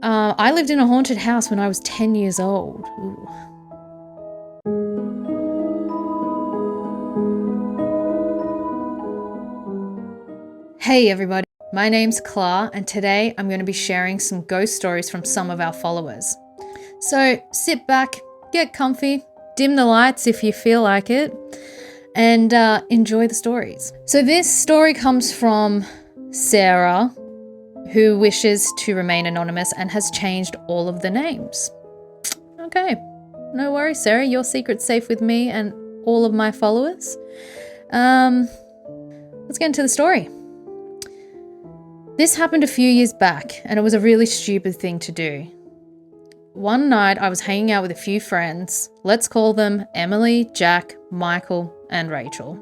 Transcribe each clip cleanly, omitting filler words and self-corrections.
I lived in a haunted house when I was 10 years old. Ooh. Hey everybody, my name's Clar, and today I'm going to be sharing some ghost stories from some of our followers. So sit back, get comfy, dim the lights if you feel like it, and enjoy the stories. So this story comes from Sarah, who wishes to remain anonymous and has changed all of the names. Okay, no worries, Sarah, your secret's safe with me and all of my followers. Let's get into the story. This happened a few years back, and it was a really stupid thing to do. One night I was hanging out with a few friends. Let's call them Emily, Jack, Michael, and Rachel.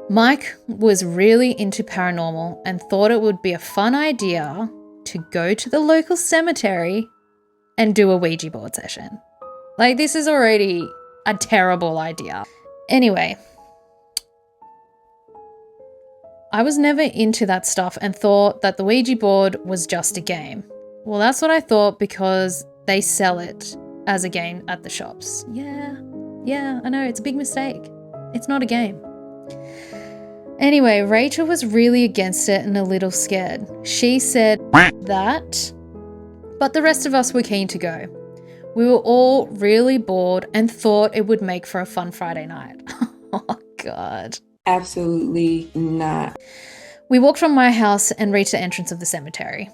Mike was really into paranormal and thought it would be a fun idea to go to the local cemetery and do a Ouija board session. Like, this is already a terrible idea. Anyway, I was never into that stuff and thought that the Ouija board was just a game. Well, that's what I thought because they sell it as a game at the shops. Yeah, I know, it's a big mistake. It's not a game. Anyway, Rachel was really against it and a little scared. She said that, but the rest of us were keen to go. We were all really bored and thought it would make for a fun Friday night. Oh, God. Absolutely not. We walked from my house and reached the entrance of the cemetery.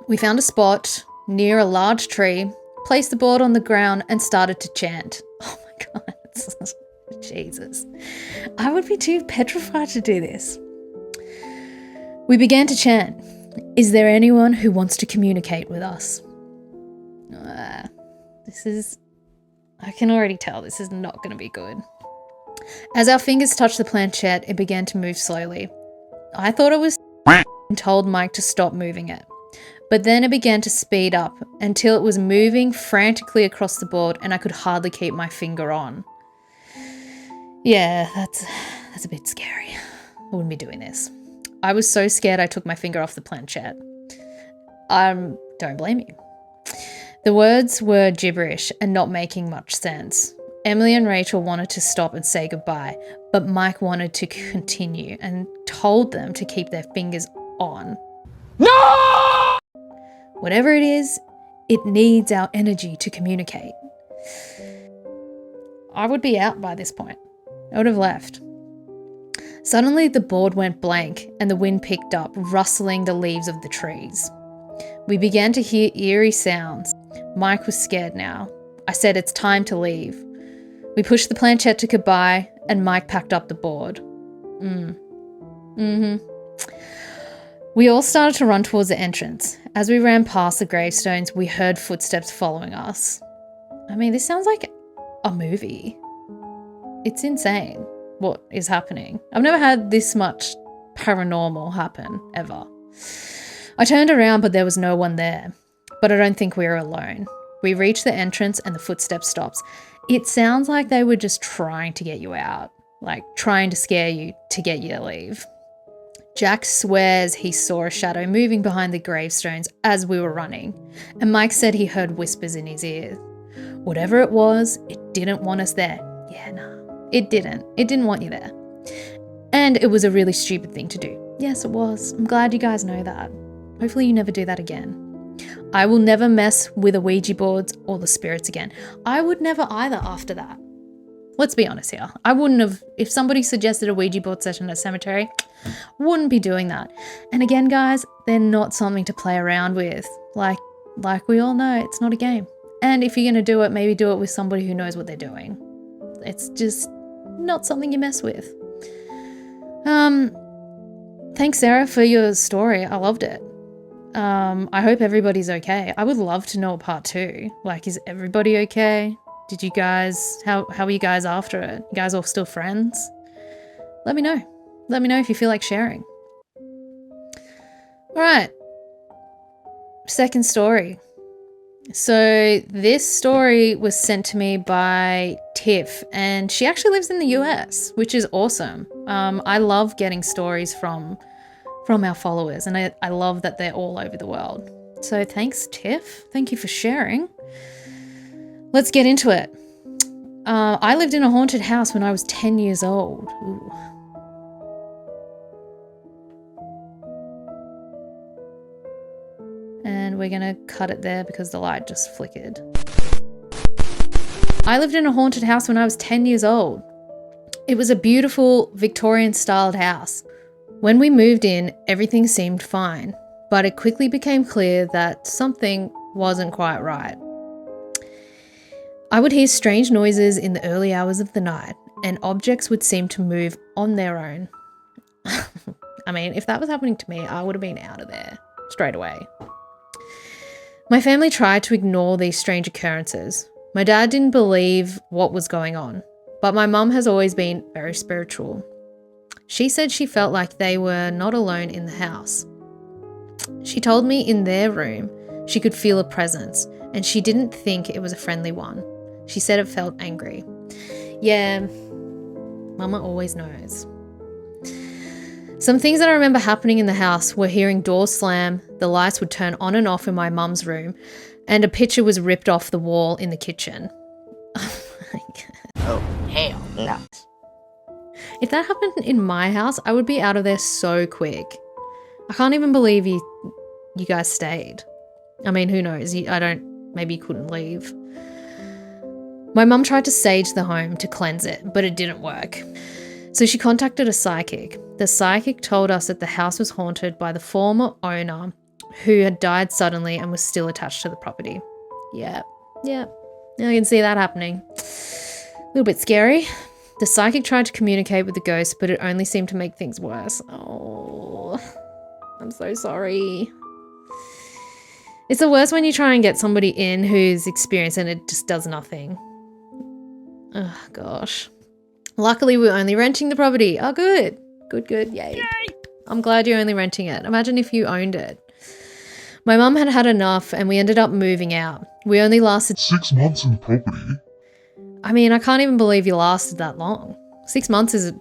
We found a spot near a large tree, placed the board on the ground and started to chant. Oh my God, Jesus. I would be too petrified to do this. We began to chant, "Is there anyone who wants to communicate with us?" I can already tell this is not going to be good. As our fingers touched the planchette, it began to move slowly. I thought it was and told Mike to stop moving it. But then it began to speed up until it was moving frantically across the board and I could hardly keep my finger on. Yeah, that's a bit scary. I wouldn't be doing this. I was so scared I took my finger off the planchette. Don't blame you. The words were gibberish and not making much sense. Emily and Rachel wanted to stop and say goodbye, but Mike wanted to continue and told them to keep their fingers on. No! Whatever it is, it needs our energy to communicate. I would be out by this point. I would have left. Suddenly the board went blank and the wind picked up, rustling the leaves of the trees. We began to hear eerie sounds. Mike was scared now. I said, "It's time to leave." We pushed the planchette to goodbye and Mike packed up the board. We all started to run towards the entrance. As we ran past the gravestones, we heard footsteps following us. I mean, this sounds like a movie. It's insane what is happening. I've never had this much paranormal happen, ever. I turned around, but there was no one there. But I don't think we were alone. We reached the entrance and the footsteps stopped. It sounds like they were just trying to get you out, like trying to scare you to get you to leave. Jack swears he saw a shadow moving behind the gravestones as we were running, and Mike said he heard whispers in his ear. Whatever it was, it didn't want us there. Yeah, nah, it didn't. It didn't want you there. And it was a really stupid thing to do. Yes, it was. I'm glad you guys know that. Hopefully you never do that again. I will never mess with the Ouija boards or the spirits again. I would never either after that. Let's be honest here. I wouldn't have, if somebody suggested a Ouija board session at a cemetery, wouldn't be doing that. And again, guys, they're not something to play around with. Like we all know, it's not a game. And if you're going to do it, maybe do it with somebody who knows what they're doing. It's just not something you mess with. Thanks, Sarah, for your story. I loved it. I hope everybody's okay. I would love to know part 2. Like, is everybody okay? Did you guys, how are you guys after it? You guys all still friends? Let me know. Let me know if you feel like sharing. All right. Second story. So this story was sent to me by Tiff, and she actually lives in the US, which is awesome. I love getting stories from from our followers, and I love that they're all over the world. So thanks, Tiff. Thank you for sharing. Let's get into it. I lived in a haunted house when I was 10 years old. Ooh. And we're going to cut it there because the light just flickered. I lived in a haunted house when I was 10 years old. It was a beautiful Victorian-styled house. When we moved in, everything seemed fine, but it quickly became clear that something wasn't quite right. I would hear strange noises in the early hours of the night, and objects would seem to move on their own. I mean, if that was happening to me, I would have been out of there straight away. My family tried to ignore these strange occurrences. My dad didn't believe what was going on, but my mum has always been very spiritual. She said she felt like they were not alone in the house. She told me in their room she could feel a presence, and she didn't think it was a friendly one. She said it felt angry. Yeah, Mama always knows. Some things that I remember happening in the house were hearing doors slam, the lights would turn on and off in my mum's room, and a picture was ripped off the wall in the kitchen. Oh my God. Oh, hell no. If that happened in my house, I would be out of there so quick. I can't even believe you guys stayed. I mean, who knows? Maybe you couldn't leave. My mum tried to sage the home to cleanse it, but it didn't work. So she contacted a psychic. The psychic told us that the house was haunted by the former owner who had died suddenly and was still attached to the property. Yeah. I can see that happening. A little bit scary. The psychic tried to communicate with the ghost, but it only seemed to make things worse. Oh, I'm so sorry. It's the worst when you try and get somebody in who's experienced and it just does nothing. Oh, gosh. Luckily, we're only renting the property. Oh, good. Good. Yay. I'm glad you're only renting it. Imagine if you owned it. My mum had had enough and we ended up moving out. We only lasted 6 months in the property. I mean, I can't even believe you lasted that long. 6 months is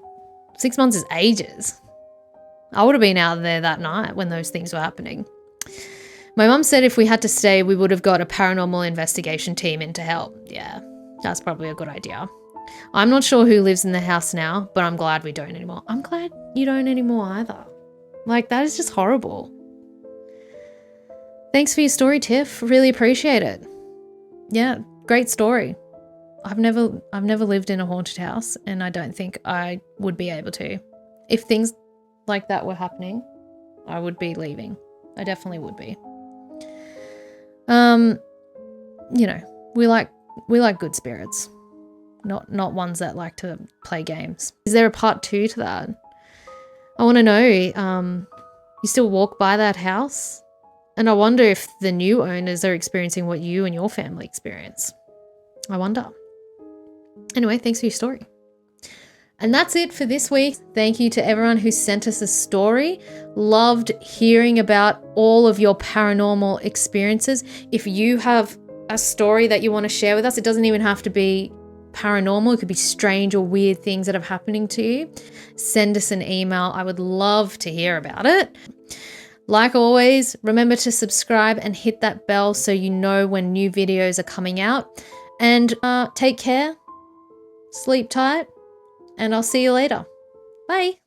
ages. I would have been out there that night when those things were happening. My mum said if we had to stay, we would have got a paranormal investigation team in to help. Yeah, that's probably a good idea. I'm not sure who lives in the house now, but I'm glad we don't anymore. I'm glad you don't anymore either. Like, that is just horrible. Thanks for your story, Tiff. Really appreciate it. Yeah, great story. I've never lived in a haunted house, and I don't think I would be able to. If things like that were happening, I would be leaving. I definitely would be. You know, we like good spirits, not ones that like to play games. Is there a part 2 to that? I want to know, you still walk by that house? And I wonder if the new owners are experiencing what you and your family experience. I wonder. Anyway, thanks for your story. And that's it for this week. Thank you to everyone who sent us a story. Loved hearing about all of your paranormal experiences. If you have a story that you want to share with us, it doesn't even have to be paranormal. It could be strange or weird things that are happening to you. Send us an email. I would love to hear about it. Like always, remember to subscribe and hit that bell so you know when new videos are coming out. And take care, sleep tight, and I'll see you later. Bye.